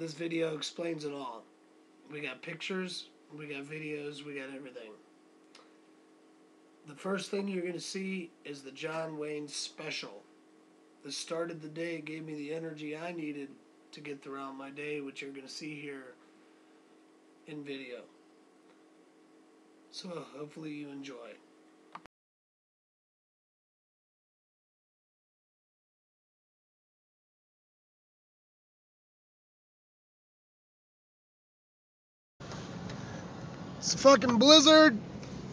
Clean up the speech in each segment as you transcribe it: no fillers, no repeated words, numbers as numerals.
This video explains it all. We got pictures, we got videos, we got everything. The first thing you're going to see is the John Wayne special. The start of the day gave me the energy I needed to get throughout my day, which you're going to see here in video. So hopefully you enjoy. It's a fucking blizzard,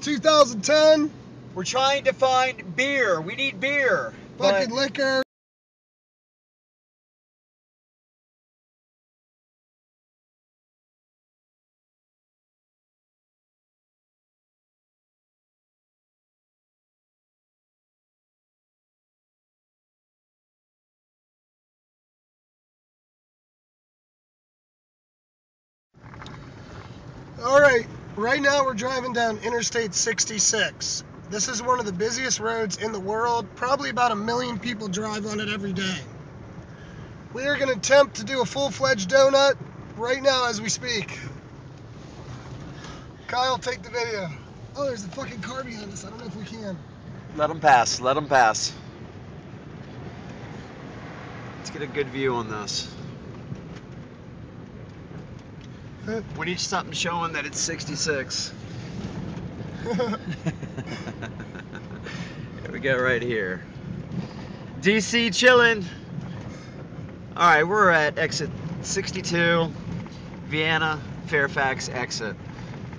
2010. We're trying to find beer. We need beer. Fucking liquor. Alright, right now we're driving down Interstate 66. This is one of the busiest roads in the world. Probably about 1 million people drive on it every day. We are going to attempt to do a full-fledged donut right now as we speak. Kyle, take the video. Oh, there's a fucking car behind us. I don't know if we can. Let them pass. Let them pass. Let's get a good view on this. We need something showing that it's 66. Here we go, right here. DC chillin'. Alright, we're at exit 62, Vienna, Fairfax exit.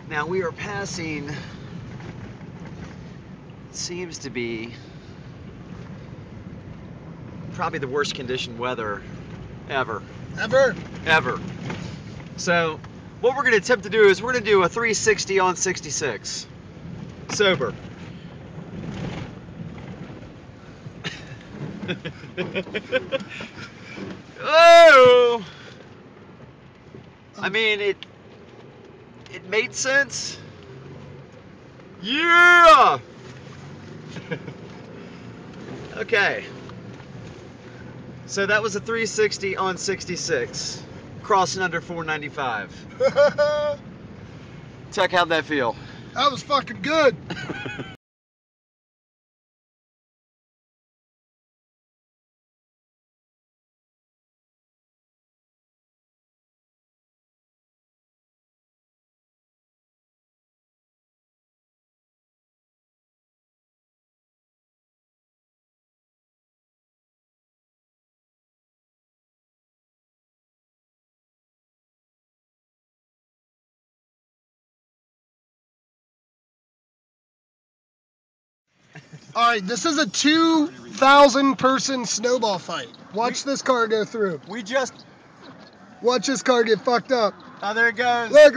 Now we are passing, seems to be probably the worst conditioned weather ever. Ever. So what we're going to attempt to do is we're going to do a 360 on 66. Sober. Oh! I mean, it made sense. Yeah! Okay. So that was a 360 on 66. Crossing under 495. Tuck, how'd that feel? That was fucking good. Alright, this is a 2,000 person snowball fight. Watch this car go through. Watch this car get fucked up. Oh, there it goes. Look.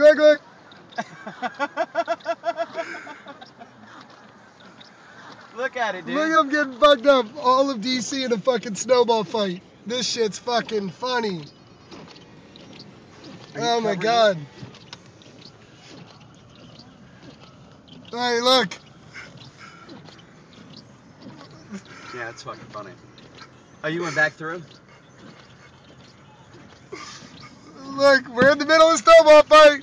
Look at it, dude. Look at him getting fucked up. All of DC in a fucking snowball fight. This shit's fucking funny. Oh my god. Alright, look. Yeah, it's fucking funny. Oh, you went back through? Look, we're in the middle of a snowball fight.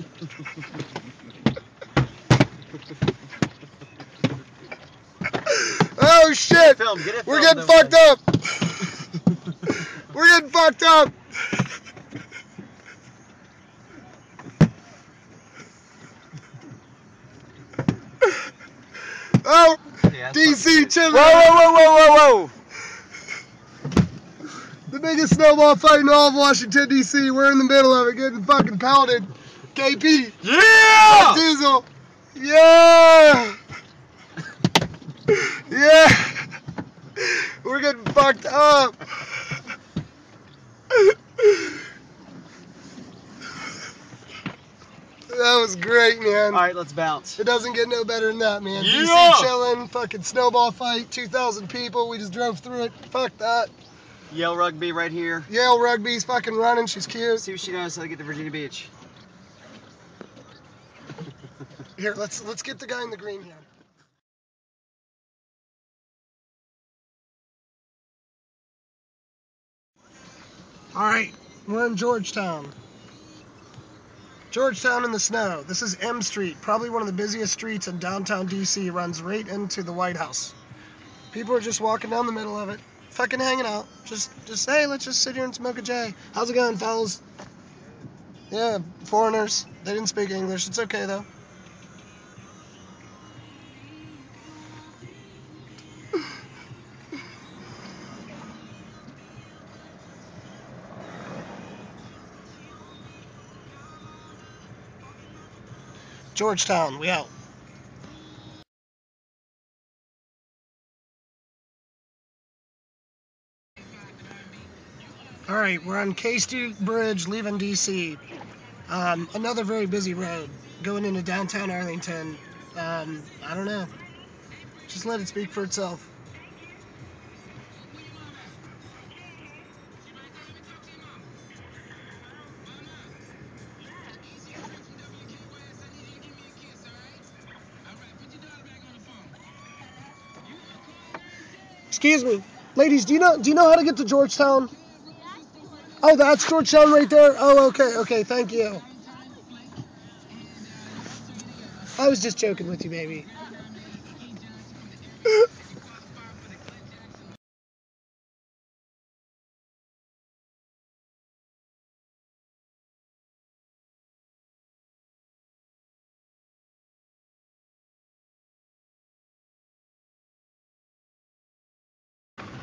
Oh shit! We're getting fucked up. We're getting fucked up. Oh, yeah, DC chillin'. Whoa! The biggest snowball fight in all of Washington, D.C. We're in the middle of it, getting fucking pounded. KP. Yeah! Diesel. Yeah! Yeah! We're getting fucked up. That was great, man. Alright, let's bounce. It doesn't get no better than that, man. Yeah! DC chillin', fucking snowball fight, 2,000 people. We just drove through it. Fuck that. Yale Rugby right here. Yale Rugby's fucking running. She's cute. See what she knows how to get to Virginia Beach. Here, let's get the guy in the green here. All right, we're in Georgetown. Georgetown in the snow. This is M Street, probably one of the busiest streets in downtown DC. Runs right into the White House. People are just walking down the middle of it, fucking hanging out. Just hey, let's just sit here and smoke a J. How's it going, fellas? Yeah, foreigners. They didn't speak English. It's okay though. Georgetown, we out. All right, we're on K-Street Bridge leaving DC. Another very busy road going into downtown Arlington. I don't know. Just let it speak for itself. Excuse me, ladies. Do you know how to get to Georgetown? Oh, that's Georgetown right there. Oh, okay. Thank you. I was just joking with you, baby.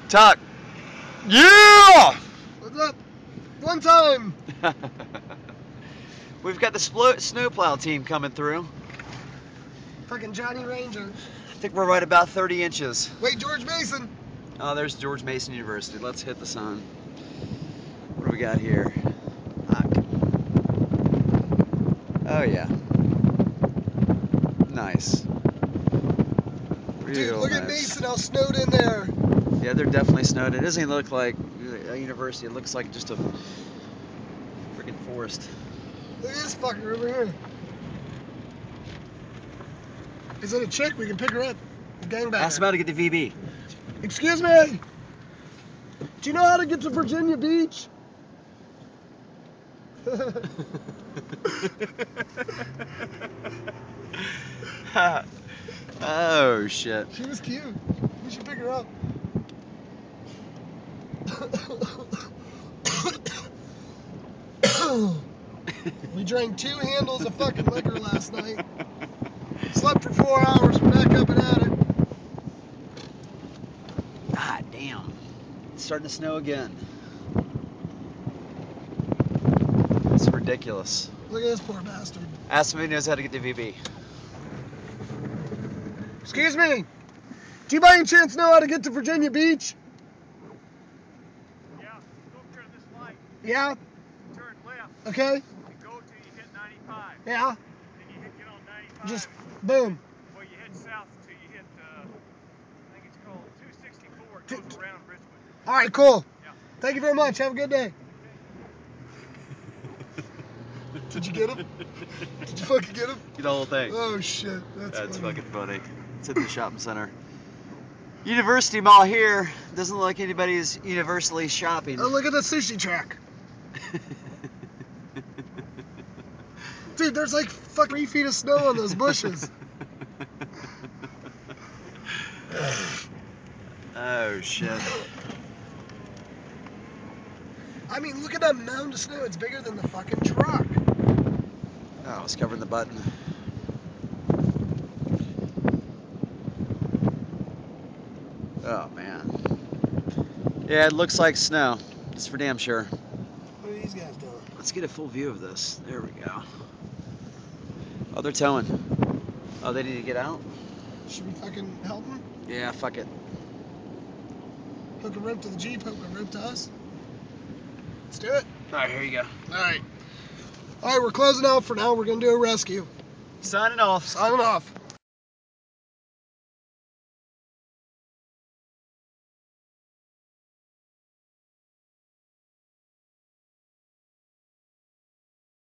Tuck. Yeah! What's up? One time. We've got the snowplow team coming through. Fucking Johnny Ranger. I think we're right about 30 inches. Wait, George Mason. Oh, there's George Mason University. Let's hit the sun. What do we got here? Oh, yeah. Nice. Dude, look at Mason, how snowed in there. Yeah, they're definitely snowed. It doesn't even look like a university. It looks like just a freaking forest. Look at this fucker over here. Is it a chick? We can pick her up. Gangbanger. Ask about to get to VB. Excuse me. Do you know how to get to Virginia Beach? Oh shit. She was cute. We should pick her up. We drank 2 handles of fucking liquor last night. Slept for 4 hours. We're back up and at it. God damn. It's starting to snow again. It's ridiculous. Look at this poor bastard. Ask him if he knows how to get to VB. Excuse me. Do you by any chance know how to get to Virginia Beach? Yeah, go through this light. Yeah? Turn left. Okay. And go till you hit 95. Yeah. Then you get on 95. Just boom. Well, you head south till you hit, I think it's called 264. It goes around Bridgewood. All right, cool. Yeah. Thank you very much. Have a good day. Did you get him? Did you fucking get him? Get the whole thing. Oh shit, that's funny. Fucking funny. It's in the shopping center. University Mall here doesn't look like anybody's universally shopping. Oh, look at the sushi track. Dude, there's like fucking 3 feet of snow on those bushes. Oh shit. I mean, look at that mound of snow. It's bigger than the fucking truck. Oh, it's covering the button. Oh man. Yeah, it looks like snow. It's for damn sure. What are these guys doing? Let's get a full view of this. There we go. Oh, they're towing. Oh, they need to get out? Should we fucking help them? Yeah, fuck it. Hook a rope to the Jeep, hook a rope to us. Let's do it. Alright, here you go. Alright. Alright, we're closing out for now. We're going to do a rescue. Signing off. Signing off.